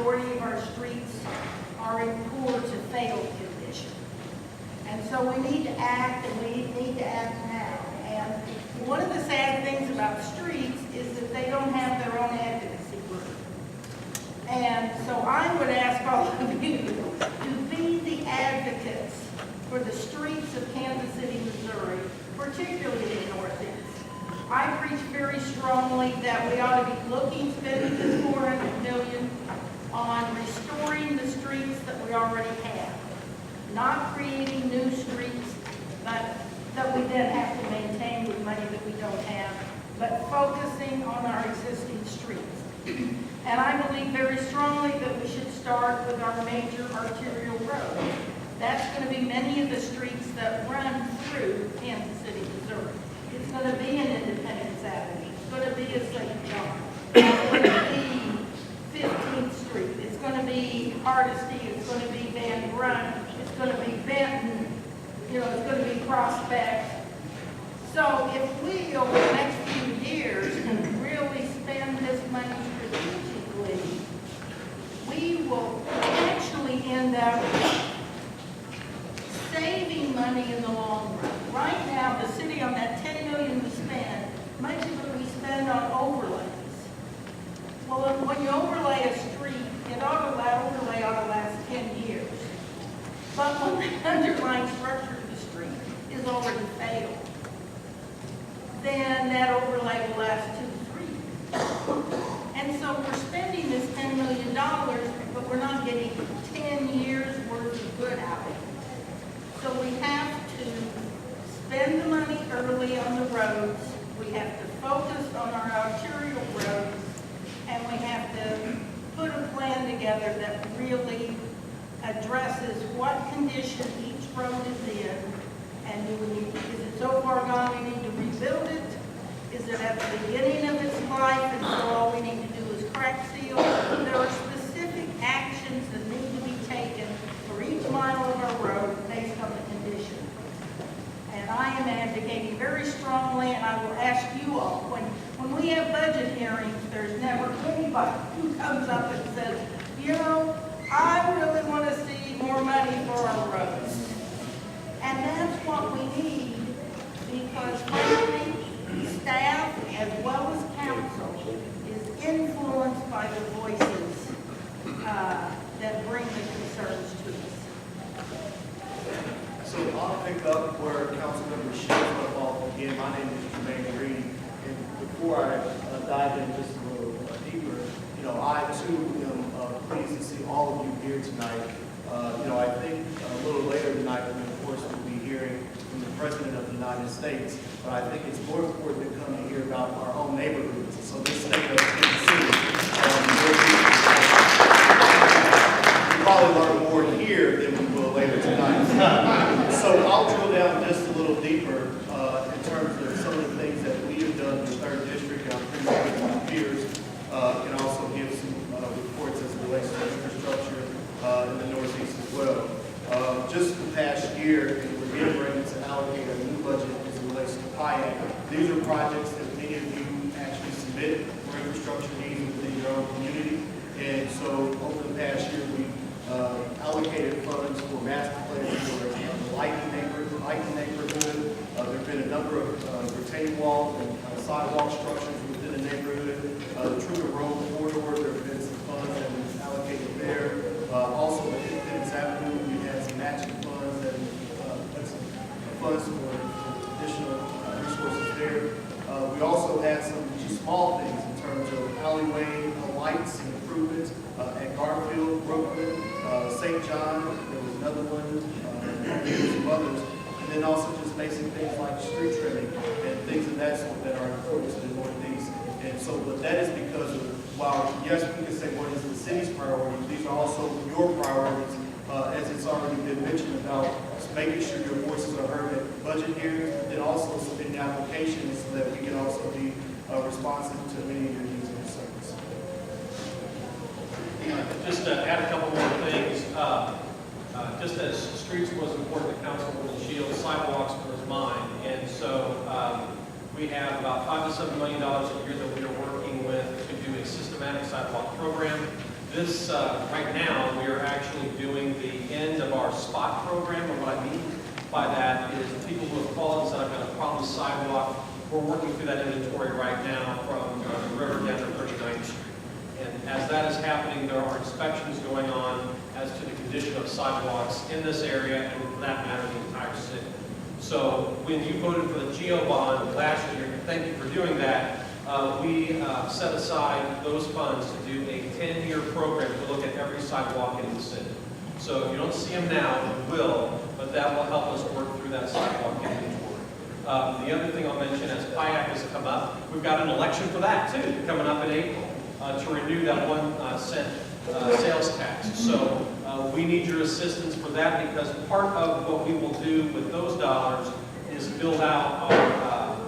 majority of our streets are in poor to fail condition. And so we need to act, and we need to act now. And one of the sad things about streets is that they don't have their own advocacy group. And so I would ask all of you to be the advocates for the streets of Kansas City, Missouri, particularly the Northeast. I preach very strongly that we ought to be spending this $400 million on restoring the streets that we already have, not creating new streets, but that we then have to maintain with money that we don't have, but focusing on our existing streets. And I believe very strongly that we should start with our major arterial roads. That's going to be many of the streets that run through Kansas City, Missouri. It's going to be an Independence Avenue. It's going to be a St. John. It's going to be 15th Street. It's going to be Hardesty. It's going to be Van Brunt. It's going to be Benton. You know, it's going to be Prospect. So if we, over the next few years, can really spend this money strategically, we will actually end up saving money in the long run. Right now, the city on that $10 million we spend, much of it we spend on overlays. Well, when you overlay a street, overlay ought to last 10 years. But when the underlying structure of the street is already failed, then that overlay will last 2 to 3 years. And so we're spending this $10 million, but we're not getting 10 years worth of good out of it. So we have to spend the money early on the roads, we have to focus on our arterial roads, and we have to put a plan together that really addresses what condition each road is in, and is it so far gone we need to rebuild it? Is it at the beginning of its life, and so all we need to do is crack seal? There are specific actions that need to be taken for each mile of our road based on the condition. And I am advocating very strongly, and I will ask you all, when we have budget hearings, there's never anybody who comes up and says, you know, I really want to see more money for our roads. And that's what we need, because frankly, staff as well as council is influenced by the voices that bring the concerns to us. So I'll pick up where Councilmember Shields left off again. My name is Jermaine Green, and before I dive in just a little deeper, I too am pleased to see all of you here tonight. I think a little later tonight, we of course will be hearing from the President of the United States, but I think it's more important to come to hear about our own neighborhoods. So this state of Kansas City, we'll probably learn more here than we will later tonight. So I'll drill down just a little deeper in terms of some of the things that we have done in the 3rd District. I'm pretty sure with my peers can also give some reports as it relates to infrastructure in the Northeast as well. Just the past year, we're getting ready to allocate a new budget as it relates to PIAC. These are projects that many of you actually submit for infrastructure needs within your own community. And so over the past year, we allocated funds for master plans for the Lighting neighborhood. There have been a number of retaining walls and sidewalk structures within the neighborhood. The Truger Road corridor, there have been some funds that we've allocated there. Also, at Independence Avenue, we had some matching funds and some funds for additional resources there. We also had some just small things in terms of alleyway lights and improvements at Garfield, Brooklyn, St. John. There was another one, and some others. And then also just basic things like street trimming and things of that sort that are important to the Northeast. And so, but that is because of, while yes, we can say what is the city's priorities, these are also your priorities, as it's already been mentioned about making sure your voices are heard at budget hearings, but then also submitting applications so that we can also be responsive to many of your needs and concerns. Just to add a couple more things, just as streets was important to Councilwoman Shields, sidewalks was mine, and so we have about $5 to $7 million a year that we are working with to do a systematic sidewalk program. This, right now, we are actually doing the end of our spot program, and what I mean by that is the people who have called and said, I've got a problem sidewalk, we're working through that inventory right now from the river down to 39th Street. And as that is happening, there are inspections going on as to the condition of sidewalks in this area, and for that matter, the entire city. So when you voted for the GEO bond last year, and thank you for doing that, we set aside those funds to do a 10-year program to look at every sidewalk in the city. So if you don't see them now, you will, but that will help us work through that sidewalk inventory. The other thing I'll mention, as PIAC has come up, we've got an election for that too, coming up in April, to renew that 1 cent sales tax. So we need your assistance for that, because part of what we will do with those dollars is build out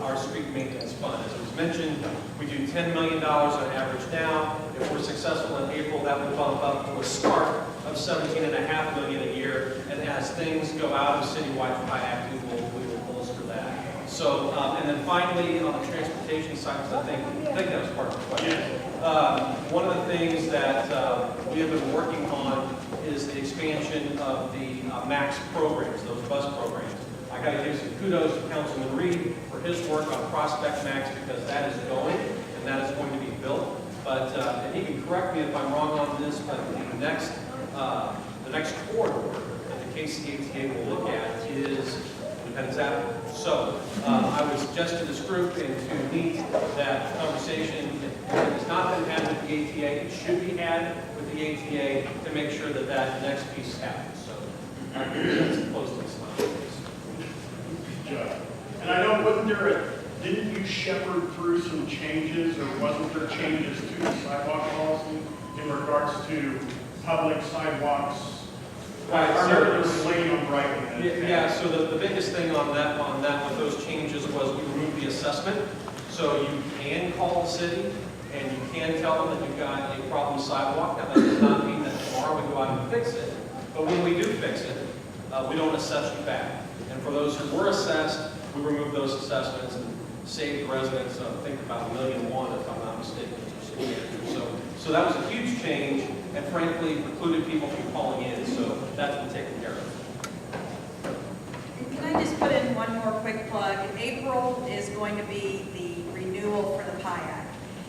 our street maintenance fund. As it was mentioned, we do $10 million on average now. If we're successful in April, that would bump up to a start of $17.5 million a year. And as things go out of citywide PIAC, we will bolster that. So, and then finally, on the transportation side, because I think that was part of the question. One of the things that we have been working on is the expansion of the MAX programs, those bus programs. I got to give some kudos to Councilman Reed for his work on Prospect MAX, because that is going and that is going to be built. But and he can correct me if I'm wrong on this, but the next corridor that the KCATA will look at is Independence Avenue. So I would suggest to this group and to meet that conversation. If it has not been had with the ATA, it should be had with the ATA to make sure that that next piece happens. So that's close to this time. Judge. And I know, didn't you shepherd through some changes, or wasn't there changes to the sidewalk policy in regards to public sidewalks? Right, I so- remember there was a lady on Brighton. Yeah, so the biggest thing on that with those changes was we removed the assessment. So you can call the city and you can tell them that you've got a problem sidewalk. Now, that does not mean that tomorrow we go out and fix it. But when we do fix it, we don't assess you back. And for those who were assessed, we removed those assessments and saved residents, I think about $1.1 million, if I'm not mistaken. So that was a huge change, and frankly, precluded people from calling in. So that's been taken care of. Can I just put in one more quick plug? April is going to be the renewal for the PIAC.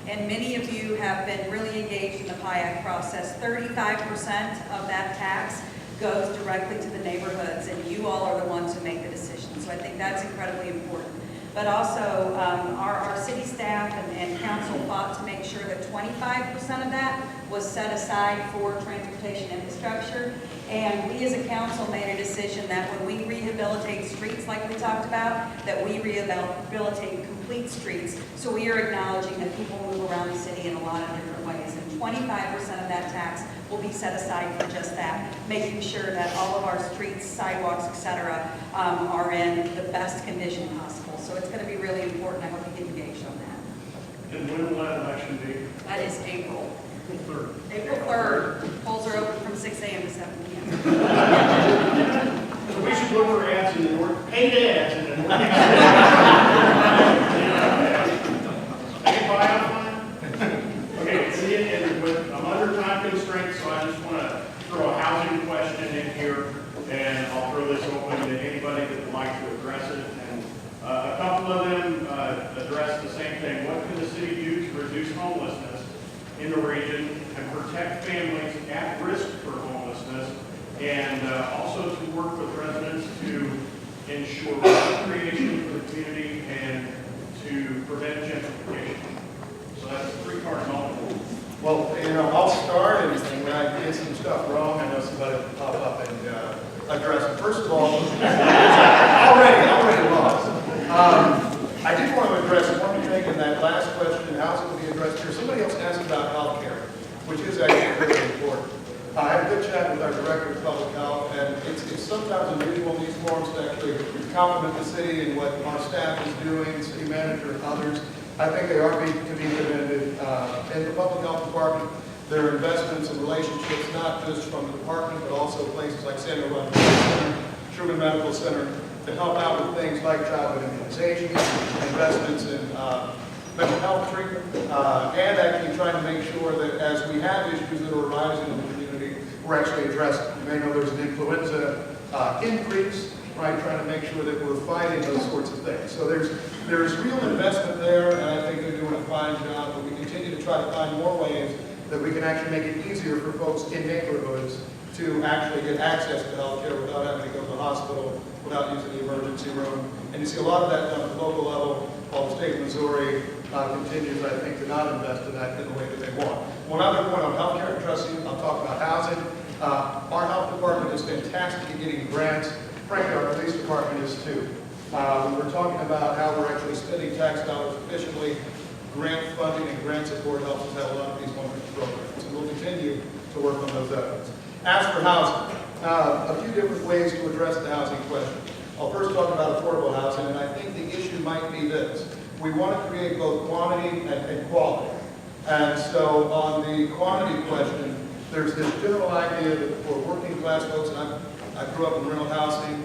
And many of you have been really engaged in the PIAC process. 35% of that tax goes directly to the neighborhoods, and you all are the ones who make the decision. So I think that's incredibly important. But also, our city staff and council fought to make sure that 25% of that was set aside for transportation infrastructure. And we as a council made a decision that when we rehabilitate streets like we talked about, that we rehabilitate complete streets. So we are acknowledging that people move around the city in a lot of different ways. And 25% of that tax will be set aside for just that, making sure that all of our streets, sidewalks, et cetera, are in the best condition possible. So it's going to be really important. I hope you get engaged on that. And when will that election be? That is April. April 3rd. April 3rd. Polls are open from 6 a.m. to 7 p.m. So we should look for ads in the north, paid ads in the north. I can buy out mine? Okay, see it, and I'm under time constraints, so I just want to throw a housing question in here, and I'll throw this open to anybody that would like to address it. And a couple of them address the same thing. What can the city do to reduce homelessness in the region and protect families at risk for homelessness, and also to work with residents to ensure recreation for the community and to prevent gentrification? So that's a three-part multiple. Well, I'll start, and when I get some stuff wrong, I know somebody will pop up and address it. First of all, already lost. I did want to address one thing in that last question, how's it going to be addressed here? Somebody else asked about health care, which is actually really important. I had a good chat with our Director of Public Health, and it's sometimes unusual in these forums to actually compliment the city and what our staff is doing, city manager and others. I think they are to be commended. In the Public Health Department, there are investments and relationships, not just from the department, but also places like Samuel Run Center, Truman Medical Center, to help out with things like childhood immunization, investments in mental health treatment, and actually trying to make sure that as we have issues that are arising in the community, we're actually addressing. You may know there's an influenza increase, right, trying to make sure that we're fighting those sorts of things. So there's real investment there, and I think they're doing a fine job, but we continue to try to find more ways that we can actually make it easier for folks in neighborhoods to actually get access to health care without having to go to the hospital, without using the emergency room. And you see a lot of that done at the local level, while the state of Missouri continues, I think, to not invest in that in the way that they want. One other point on health care, and trust you, I'll talk about housing. Our health department is fantastic at getting grants. Frankly, our police department is too. We were talking about how we're actually spending tax dollars efficiently. Grant funding and grant support helps us have a lot of these wonderful programs. And we'll continue to work on those efforts. As for housing, a few different ways to address the housing question. I'll first talk about affordable housing, and I think the issue might be this. We want to create both quantity and quality. And so on the quantity question, there's this general idea that for working class folks, and I grew up in rental housing.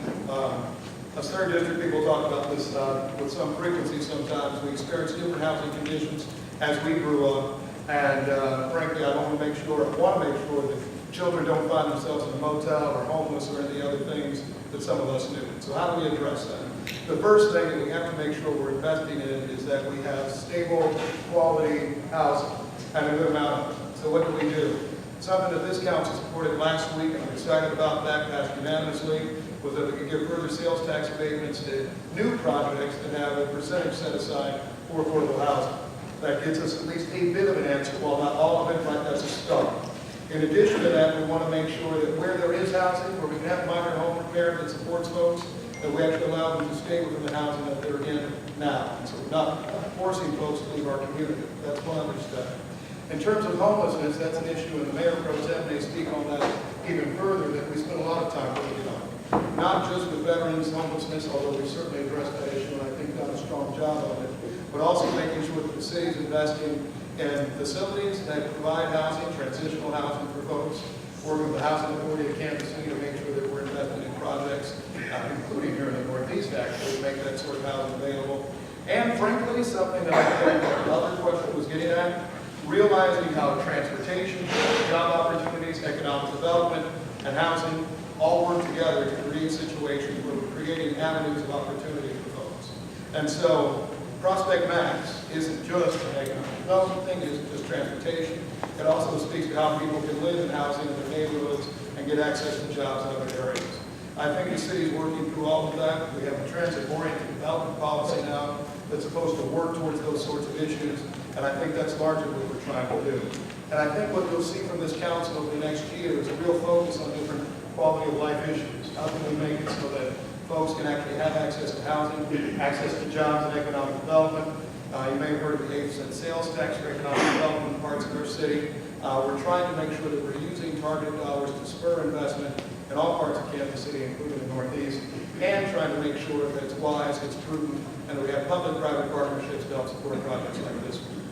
As third district people talk about this with some frequency sometimes. We experience different housing conditions as we grew up. And frankly, I want to make sure that children don't find themselves in a motel or homeless or any other things that some of us do. So how do we address that? The first thing that we have to make sure we're investing in is that we have stable, quality housing and a good amount of it. So what do we do? Something that this council supported last week, and I'm excited about that, passed unanimously, was that we could give further sales tax abatements to new projects that have a percentage set aside for affordable housing. That gets us at least a bit of an answer, while not all of it, but that's a start. In addition to that, we want to make sure that where there is housing, where we can have minor home repair that supports folks, that we actually allow them to stay within the housing that they're in now. And so we're not forcing folks to leave our community. That's one other step. In terms of homelessness, that's an issue, and the Mayor Pro Tem may speak on that even further, that we spend a lot of time working on. Not just with veterans homelessness, although we certainly addressed that issue, and I think done a strong job of it, but also making sure that the city is investing in facilities that provide housing, transitional housing for folks, working with the Housing Authority of Kansas City to make sure that we're investing in projects, including here in the Northeast, actually, to make that sort of housing available. And frankly, something that I think the other question was getting at, realizing how transportation, job opportunities, economic development, and housing all work together to create situations where we're creating avenues of opportunity for folks. And so Prospect Max isn't just an economic development thing, it isn't just transportation. It also speaks to how people can live in housing in their neighborhoods and get access to jobs in other areas. I think the city is working through all of that. We have a transit-oriented development policy now that's supposed to work towards those sorts of issues, and I think that's largely what we're trying to do. And I think what you'll see from this council over the next year is a real focus on different quality of life issues. How can we make it so that folks can actually have access to housing, access to jobs and economic development? You may have heard of the 8% sales tax for economic development in parts of our city. We're trying to make sure that we're using targeted dollars to spur investment in all parts of Kansas City, including the Northeast, and trying to make sure that it's wise, it's prudent, and that we have public-private partnerships to help support projects like this one.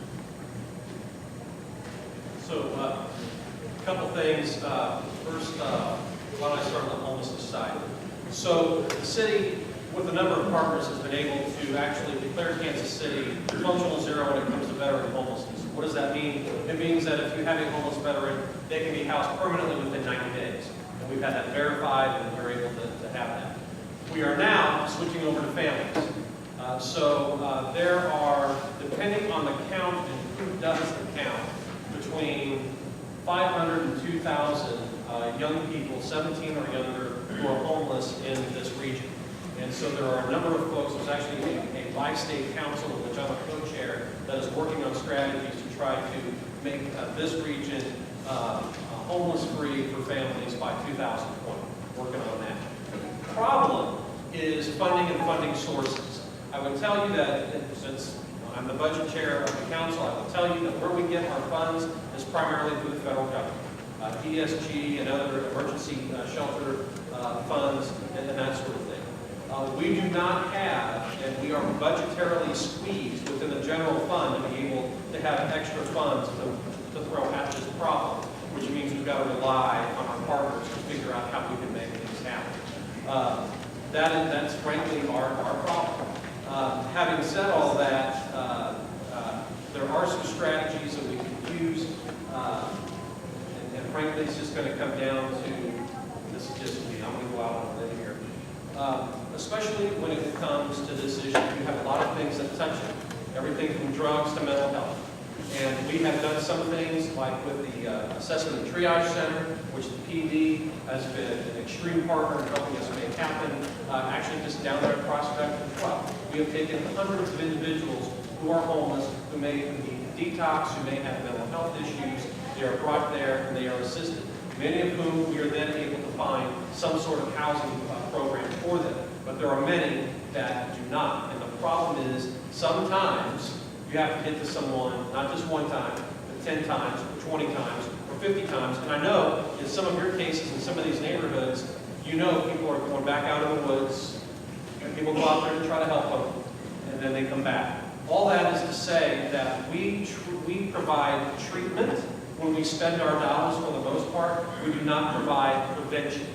So, a couple things. First, why don't I start on the homelessness side? So, the city, with a number of partners, has been able to actually declare Kansas City functional zero when it comes to veteran homelessness. What does that mean? It means that if you have a homeless veteran, they can be housed permanently within 90 days. And we've had that verified, and we're able to have that. We are now switching over to families. There are, depending on the count and who does the count, between 500 and 2,000 young people, 17 or younger, who are homeless in this region. And so there are a number of folks, there's actually a bi-state council in which I'm a co-chair that is working on strategies to try to make this region homeless-free for families by 2020. Working on that. The problem is funding and funding sources. I would tell you that since I'm the budget chair of the council, I will tell you that where we get our funds is primarily through the federal government. DSG and other emergency shelter funds and that sort of thing. We do not have, and we are budgetarily squeezed within the general fund to be able to have extra funds to throw at this problem, which means we've got to rely on our partners to figure out how we can make things happen. That's frankly our problem. Having said all that, there are some strategies that we can use, and frankly, it's just going to come down to, this is just me, I'm going to go out on a limb here. Especially when it comes to this issue, you have a lot of things that touch it, everything from drugs to mental health. And we have done some things like with the Assessment and Triage Center, which the PD has been an extreme partner in helping us make happen, actually just down there at Prospect and 12. We have taken hundreds of individuals who are homeless, who may need detox, who may have mental health issues. They are brought there and they are assisted, many of whom we are then able to find some sort of housing program for them. But there are many that do not. And the problem is sometimes you have to get to someone, not just one time, but 10 times, or 20 times, or 50 times. And I know in some of your cases, in some of these neighborhoods, you know people are going back out of the woods, and people go out there to try to help them, and then they come back. All that is to say that we provide treatment when we spend our dollars for the most part. We do not provide prevention.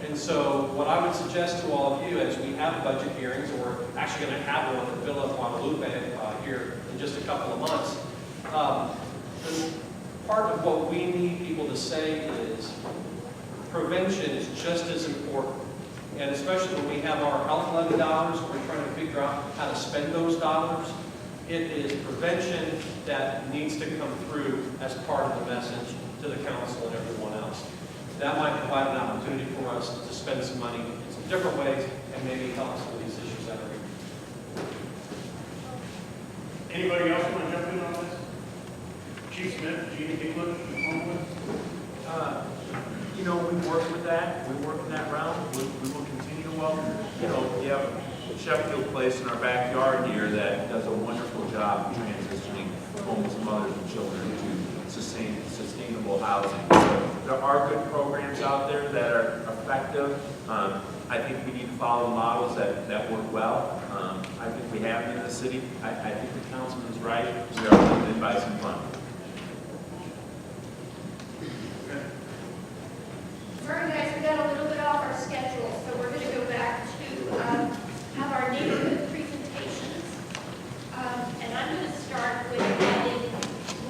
And so what I would suggest to all of you as we have budget hearings, or we're actually going to have one at Villa Guadalupe here in just a couple of months, part of what we need people to say is prevention is just as important. And especially when we have our health levy dollars, we're trying to figure out how to spend those dollars. It is prevention that needs to come through as part of the message to the council and everyone else. That might provide an opportunity for us to spend some money in some different ways and maybe help some of these issues that are here. Anybody else want to jump in on this? Chief Smith, Gene England, homeless? You know, we work with that. We work in that realm. We will continue to welcome. You know, we have Sheffield Place in our backyard here that does a wonderful job transitioning homeless mothers and children to sustainable housing. So there are good programs out there that are effective. I think we need to follow models that work well. I think we have them in the city. I think the councilman is right. We are limited by some funds. Sorry guys, we got a little bit off our schedule, so we're going to go back to have our neighborhood presentations. And I'm going to start with adding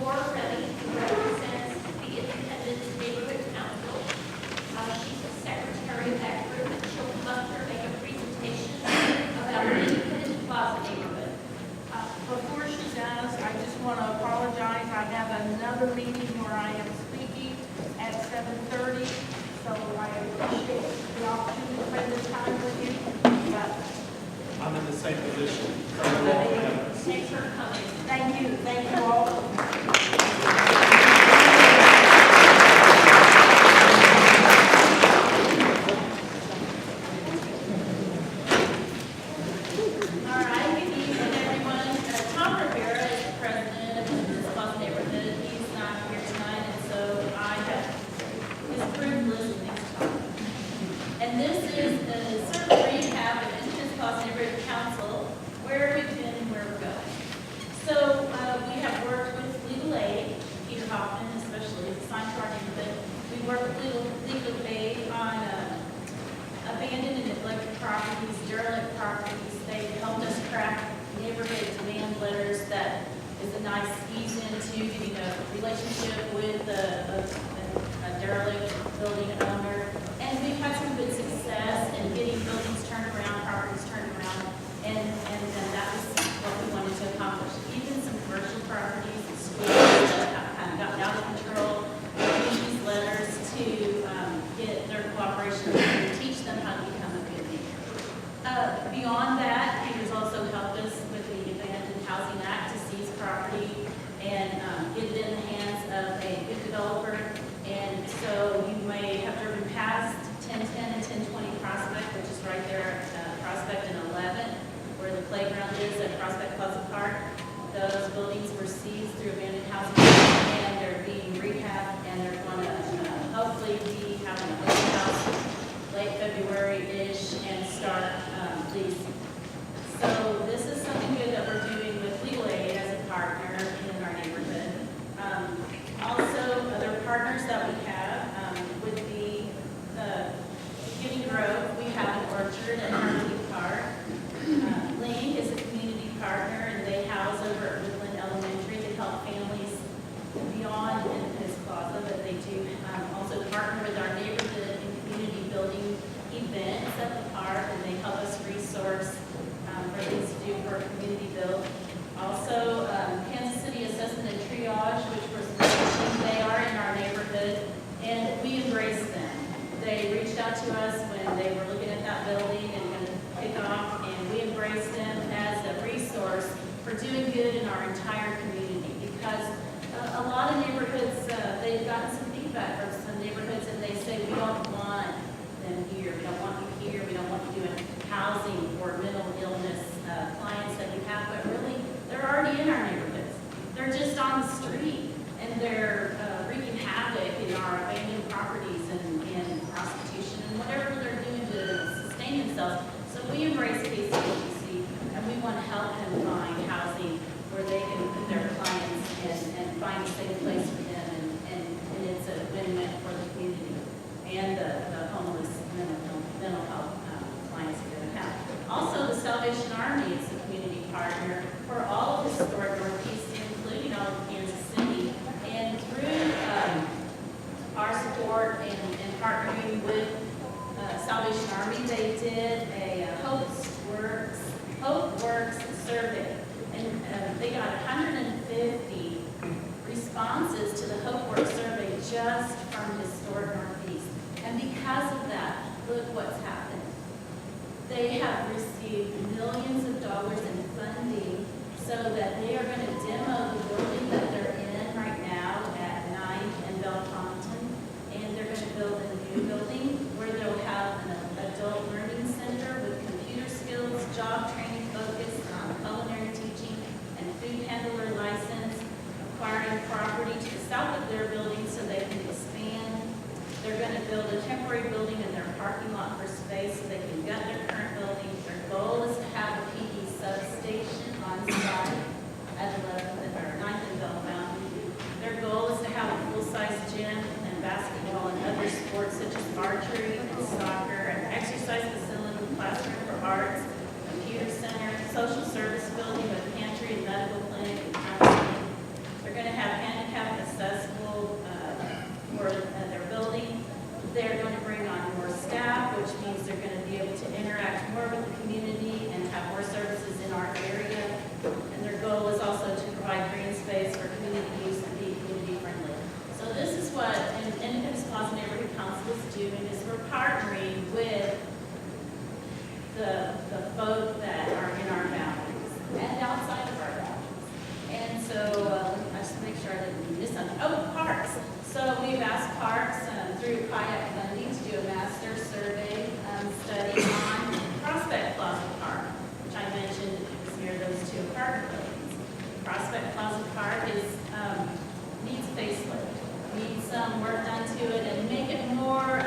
Laura Remy, who represents the Independence Neighborhood Council. She's the secretary of that group, and she'll come up here and make a presentation about the Independence Plaza neighborhood. Before she does, I just want to apologize. I have another meeting where I am speaking at 7:30. So I appreciate the opportunity to spend this time with you, but I'm in the same position. Thanks for coming. thank you all. All right, good evening, everyone. Tom Rivera is the president of the Independence Plaza neighborhood. He's not here tonight, and so I have his privilege next time. And this is the sort of recap of Independence Plaza Neighborhood Council, where we've been and where we're going. So we have worked with legal aid, Peter Hoffman especially, assigned to our neighborhood. We worked with legal aid on abandoned and neglected properties, derelict properties. They helped us craft neighborhood demand letters that is a nice ease into getting a relationship with a derelict building owner. And we've had some good success in getting buildings turned around, properties turned around, and that was what we wanted to accomplish. Even some commercial properties and schools that have kind of gotten out of control, we use these letters to get their cooperation and teach them how to become a good neighbor. Beyond that, Peter's also helped us with the Abandoned Housing Act to seize property and get it in the hands of a good developer. And so you may have driven past 1010 and 1020 Prospect, which is right there at Prospect and 11, where the playground is at Prospect Plaza Park. Those buildings were seized through abandoned housing, and they're being rehabbed, and they're going to hopefully be having a open house late February-ish and start these out to us when they were looking at that building and going to kick off, and we embraced them as a resource for doing good in our entire community, because a lot of neighborhoods, they've gotten some feedback from some neighborhoods, and they say, we don't want them here, we don't want you here, we don't want you doing housing or mental illness clients that we have, but really, they're already in our neighborhoods. They're just on the street, and they're wreaking havoc in our abandoned properties and prostitution and whatever they're doing to sustain themselves. So we embrace KCHC, and we want to help them find housing where they can put their clients and find a safe place for them, and it's a win-win for the community and the homeless mental health clients that we have. Also, the Salvation Army is a community partner for all of historic Northeast, including all of Kansas City. And through our support and partnering with Salvation Army, they did a Hope Works survey. And they got 150 responses to the Hope Works survey just from historic Northeast. And because of that, look what's happened. They have received millions of dollars in funding so that they are going to demo the building that they're in right now at 9th and Bellefontaine. And they're going to build a new building where they'll have an adult learning center with computer skills, job training focused on culinary teaching and food handler license, acquiring property to the south of their building so they can expand. They're going to build a temporary building in their parking lot for space so they can gut their current building. Their goal is to have a PD substation on site at 9th and Bellefontaine. Their goal is to have a full-size gym and basketball and other sports such as archery and soccer, an exercise facility, classroom for arts, computer center, social service building with pantry and medical clinic and counseling. They're going to have handicap accessible for their building. They're going to bring on more staff, which means they're going to be able to interact more with the community and have more services in our area. And their goal is also to provide green space for community use and be community friendly. So this is what Independence Plaza Neighborhood Council is doing, is we're partnering with the folk that are in our boundaries and outside of our boundaries. And so I just make sure I didn't miss something. Oh, parks. So we've asked parks through kayak funding to do a master survey study on Prospect Plaza Park, which I mentioned is near those two apartment buildings. Prospect Plaza Park needs a facelift, needs some work done to it and make it more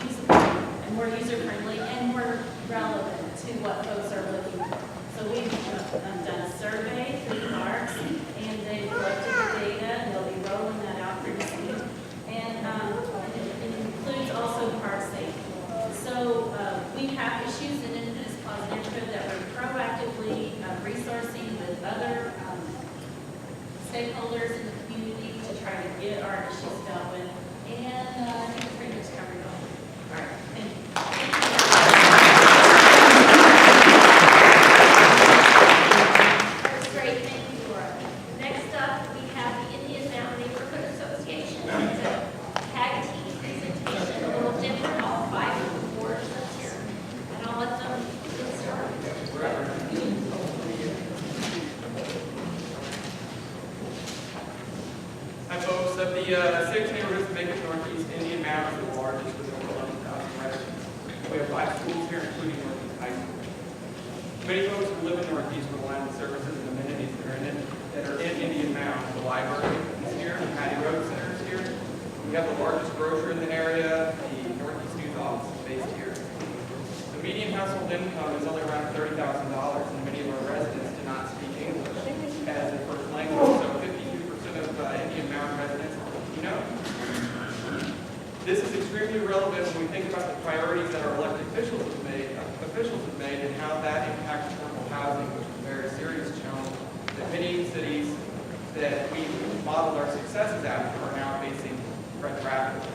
usable and more user-friendly and more relevant to what folks are looking for. So we've done a survey through parks, and they've collected the data, and they'll be rolling that out pretty soon. And it includes also park safety. So we have issues in Independence Plaza neighborhood that we're proactively resourcing with other stakeholders in the community to try to get our issues dealt with. And I think it's pretty much covered all. All right, thank you. That's great, thank you, Laura. Next up, we have the Indian Mountain Neighborhood Association. It's a tag team presentation, a little different, all 5 of the boards up here. And I'll let them get started. Hi folks, of the 6 neighborhoods that make up Northeast, Indian Mountain is the largest with over 11,000 residents. We have 5 schools here, including Northeast High School. Many folks who live in Northeast rely on the services and amenities that are in Indian Mountain. The library is here, the Patty Road Center is here. We have the largest grocer in the area, the Northeast News office is based here. The median household income is only around $30,000, and many of our residents do not speak English as their first language. So 52% of Indian Mountain residents, this is extremely relevant when we think about the priorities that our elected officials have made and how that impacts affordable housing, which is a very serious challenge that many cities that we modeled our successes after are now facing retroactively.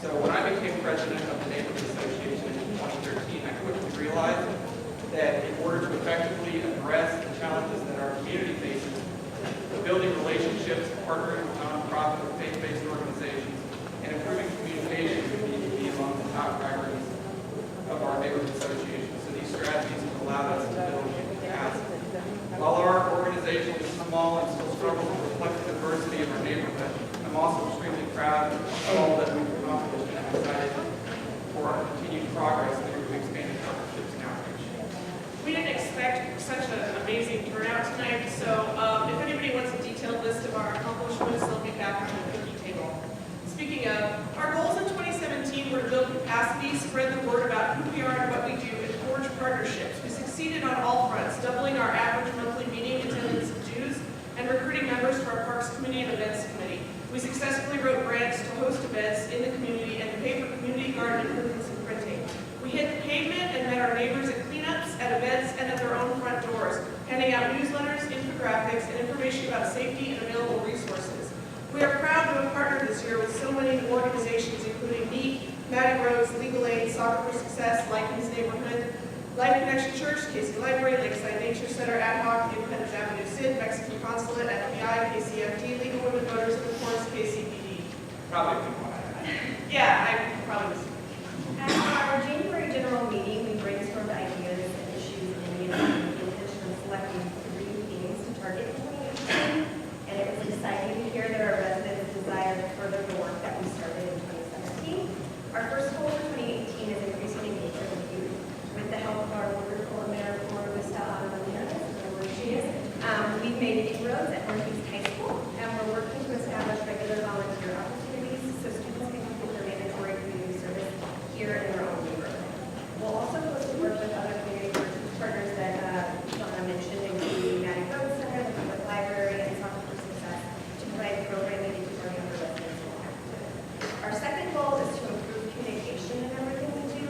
So when I became president of the Neighborhood Association in 2013, I quickly realized that in order to effectively address the challenges that our community faces, building relationships, partnering with nonprofit or faith-based organizations, and improving communication would need to be among the top priorities we spread the word about who we are and what we do and forge partnerships. We succeeded on all fronts, doubling our average monthly meeting attendance and dues and recruiting members to our Parks Committee and Events Committee. We successfully wrote grants to host events in the community and to pay for community garden improvements and printing. We hit the pavement and met our neighbors at cleanups, at events, and at their own front doors, handing out newsletters, infographics, and information about safety and available resources. We are proud to have partnered this year with so many organizations, including NEAT, Matty Rose, Legal Aid, Soccer for Success, Likens Neighborhood, Life Connection Church, Casey Library, Lakeside Nature Center, Ad Hoc, Independence Avenue SID, Mexican Consulate, FBI, KCFD, Legal Women Voters, and of course, KCPD. Probably a good one. Yeah, I probably was. At our January general meeting, we brainstormed ideas and issues in the intention of selecting 3 themes to target in 2018, and it was exciting to hear that our residents desire to further the work that we started in 2017. Our first goal for 2018 is increasing engagement with youth. With the help of our wonderful Mayor Flora Vista Ramirez, where she is, we've made inroads at Northeast High School, and we're working to establish regular volunteer opportunities so students can complete their mandatory community service here in their own neighborhood. We'll also closely work with other community partners that Donna mentioned, including Matty Road Center, the Public Library, and Soccer for Success, to provide programming and our younger residents will active. Our second goal is to improve communication in everything we do.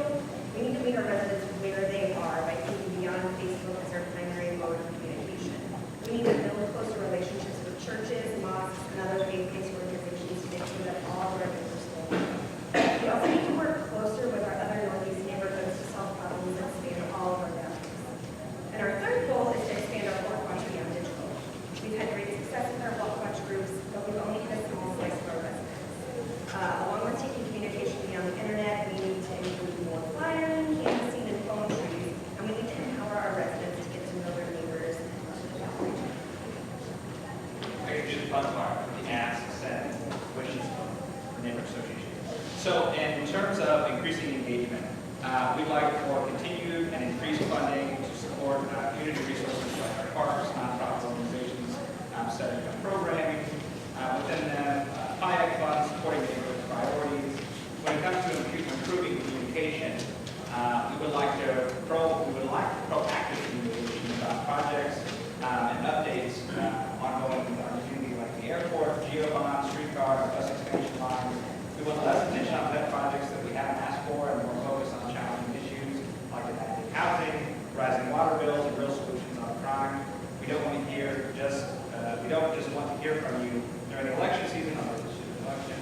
We need to meet our residents where they are by thinking beyond Facebook as our primary mode of communication. We need to build closer relationships with churches, mosques, and other faith-based organizations to make sure that all of our neighbors feel welcome. We also need to work closer with our other Northeast neighborhoods to solve problems that span all of our boundaries. And our third goal is to expand our Block Watch beyond digital. We've had great success with our Block Watch groups, but we've only hit a small slice of our residents. Along with taking communication beyond the internet, we need to include more flyering, canvassing, and phone trees, and we need to empower our residents to get to know their neighbors and to outreach. I can do the fun part, the ask, send, wishes from neighborhood association. So in terms of increasing engagement, we'd like for continued and increased funding to support community resources like our parks, nonprofit organizations, setting up programming within them, PIAC funds, supporting neighborhood priorities. When it comes to improving communication, we would like proactive communication about projects and updates ongoing with our community, like the airport, GeoBond, streetcar, bus expansion lines. We want less attention on pet projects that we haven't asked for and more focus on challenging issues like adaptive housing, rising water bills, and real solutions on crime. We don't want to hear just want to hear from you during the election season, although this is an election.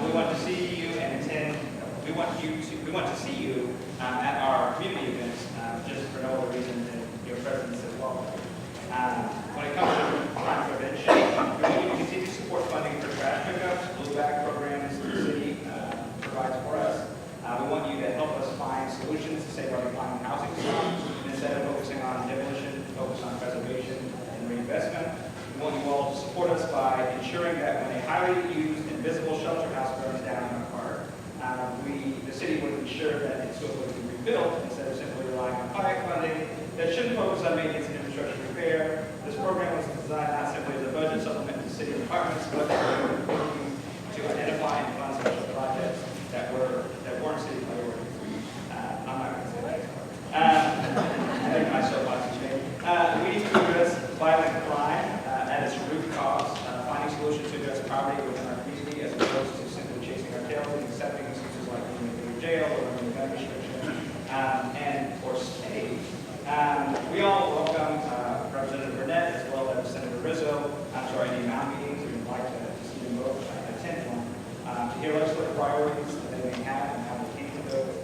We want to see you and attend. We want to see you at our community events just for no other reason than your presence as well. When it comes to crime prevention, we want you to continue to support funding for trash pickups, blue bag programs the city provides for us. We want you to help us find solutions to save our declining housing stock. Instead of focusing on demolition, focus on preservation and reinvestment. We want you all to support us by ensuring that when a highly used and visible shelter house burns down in our park, the city would ensure that it's swiftly rebuilt instead of simply relying on PIAC funding that shouldn't focus on maintenance and infrastructure repair. This program was designed not simply as a budget supplement to city departments, but to identify and fund special projects that weren't city priorities. I'm not going to say that. I think my soapbox is made. We need to address violent crime at its root cause, finding solutions to address poverty within our community as opposed to simply chasing our tails and accepting excuses like being in jail or having a gun restriction or stay. We all welcome Representative Burnett as well as Senator Rizzo to our Indian Mountain meetings. We'd like to see them both attend one to hear legislative priorities that they may have and how they came to those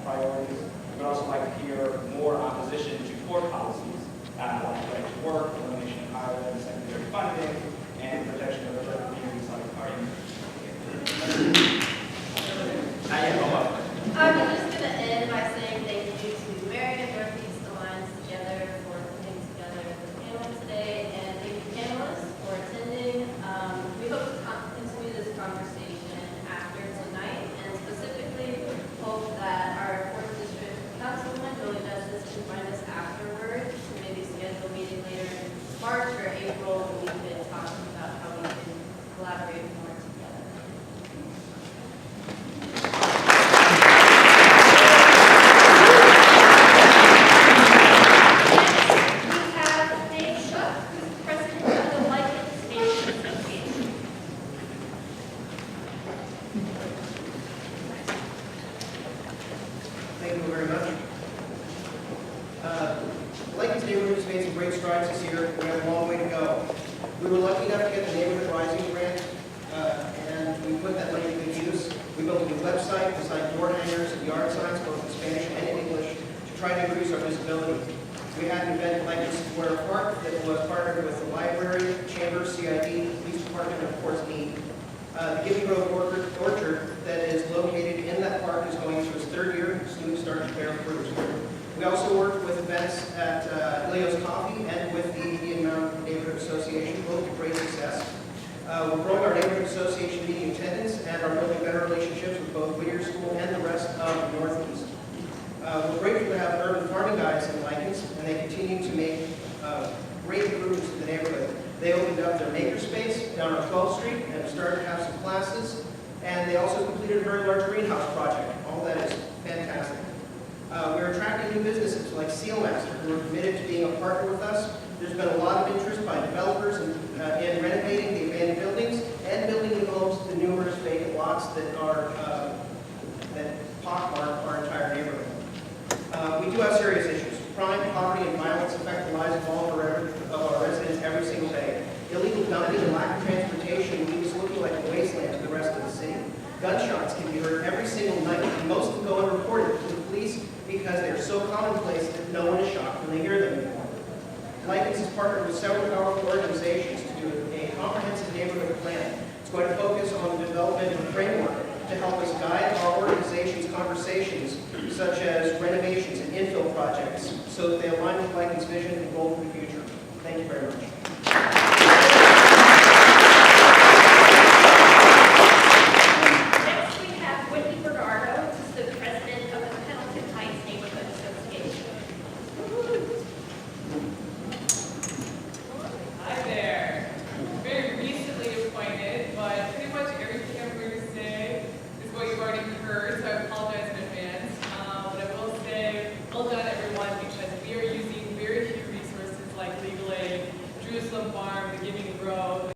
priorities. We'd also like to hear more opposition to core policies like right to work, elimination of higher and secondary funding, and protection of other communities like our I'm just going to end by saying thank you to Marion Northeast Alliance Together for putting together the panel today, and thank you panelists for attending. We hope to continue this conversation after tonight, and specifically hope that our 4th District Councilman, Billy Justice, can find us afterwards to maybe schedule a meeting later in March or April, and we can talk about how we can collaborate more together. Thank you very much. Lincoln's neighborhood has made some great strides this year. We have a long way to go. We were lucky enough to get the Neighborhood Rising grant, and we put that money to good use. We built a new website, designed door hangers and yard signs, both in Spanish and in English, to try to increase our visibility. We had an event like this Square Park that was partnered with the library, chamber, CID, police department, and of course me. The Gibby Grove Orchard that is located in that park is going through its third year. Students start to bear fruit. We also worked with events at Leo's Coffee and with the Indian Mountain Neighborhood Association, both to great success. We're growing our neighborhood association meeting attendance and are building better relationships with both Whittier School and the rest of the Northeast. We're grateful to have urban farming guys in Lycans, and they continue to make great improvements to the neighborhood. They opened up their makerspace down on 12th Street and started to have some classes, and they also completed a very large greenhouse project. All that is fantastic. We're attracting new businesses like Sealmaster, who are committed to being a partner with us. There's been a lot of interest by developers in renovating the abandoned buildings and building new homes to the numerous vacant lots that are that pockmark our entire neighborhood. We do have serious issues. Crime, poverty, and violence affect the lives of all of our residents every single day. Illegal dumping and lack of transportation leave us looking like a wasteland to the rest of the city. Gunshots can be heard every single night, and most of them go unreported to the police because they're so commonplace that no one is shocked when they hear them anymore. Lycans has partnered with several powerful organizations to do a comprehensive neighborhood plan. It's going to focus on the development of a framework to help us guide our organization's conversations, such as renovations and infill projects, so that they align with Lycans' vision and goal for the future. Thank you very much.